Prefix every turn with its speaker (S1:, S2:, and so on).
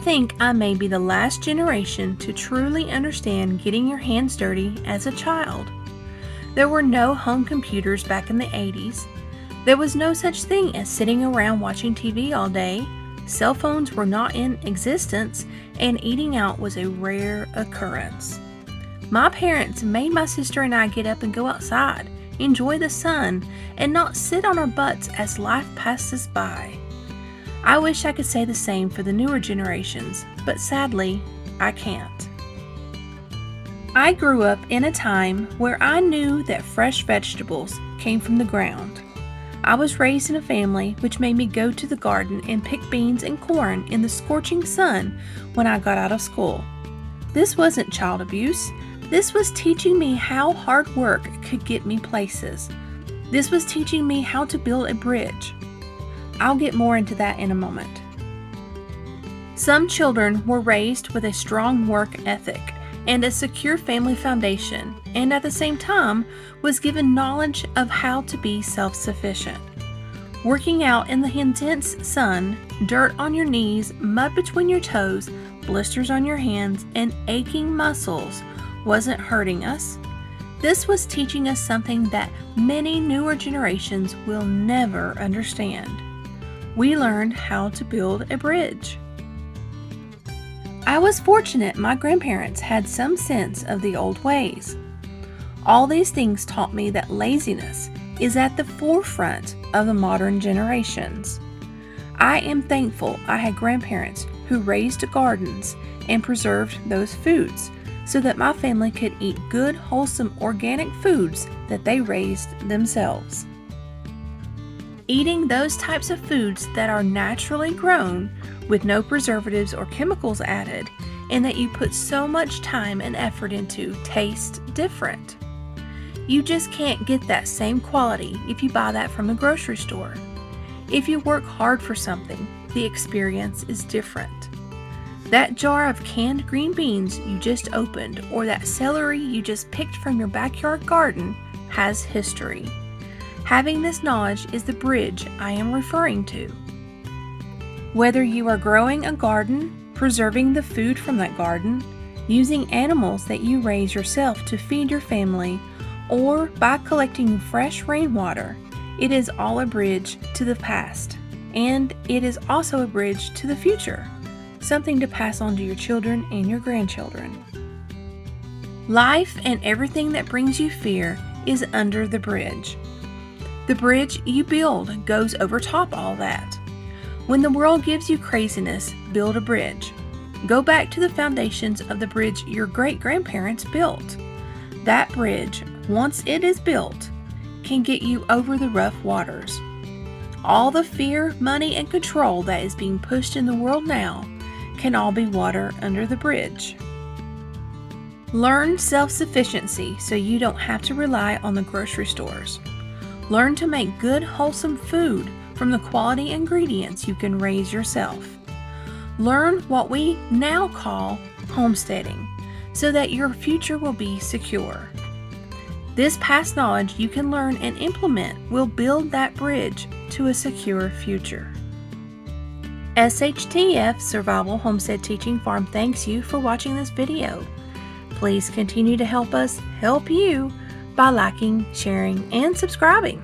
S1: think I may be the last generation to truly understand getting your hands dirty as a child. There were no home computers back in the 80s. There was no such thing as sitting around watching TV all day. Cell phones were not in existence, and eating out was a rare occurrence. My parents made my sister and I get up and go outside, enjoy the sun, and not sit on our butts as life passes by. I wish I could say the same for the newer generations, but sadly, I can't. I grew up in a time where I knew that fresh vegetables came from the ground. I was raised in a family which made me go to the garden and pick beans and corn in the scorching sun when I got out of school. This wasn't child abuse. This was teaching me how hard work could get me places. This was teaching me how to build a bridge. I'll get more into that in a moment. Some children were raised with a strong work ethic and a secure family foundation, and at the same time was given knowledge of how to be self-sufficient. Working out in the intense sun, dirt on your knees, mud between your toes, blisters on your hands, and aching muscles wasn't hurting us. This was teaching us something that many newer generations will never understand. We learned how to build a bridge. I was fortunate my grandparents had some sense of the old ways. All these things taught me that laziness is at the forefront of the modern generations. I am thankful I had grandparents who raised gardens and preserved those foods so that my family could eat good, wholesome, organic foods that they raised themselves. Eating those types of foods that are naturally grown with no preservatives or chemicals added, and that you put so much time and effort into, taste different. You just can't get that same quality if you buy that from the grocery store. If you work hard for something, the experience is different. That jar of canned green beans you just opened, or that celery you just picked from your backyard garden, has history. Having this knowledge is the bridge I am referring to. Whether you are growing a garden, preserving the food from that garden, using animals that you raise yourself to feed your family, or by collecting fresh rainwater, it is all a bridge to the past, and it is also a bridge to the future, something to pass on to your children and your grandchildren. Life and everything that brings you fear is under the bridge. The bridge you build goes over top all that. When the world gives you craziness, build a bridge. Go back to the foundations of the bridge your great-grandparents built. That bridge, once it is built, can get you over the rough waters. All the fear, money, and control that is being pushed in the world now can all be water under the bridge. Learn self-sufficiency so you don't have to rely on the grocery stores. Learn to make good, wholesome food from the quality ingredients you can raise yourself. Learn what we now call homesteading so that your future will be secure. This past knowledge you can learn and implement will build that bridge to a secure future. SHTF Survival Homestead Teaching Farm thanks you for watching this video. Please continue to help us help you by liking, sharing, and subscribing.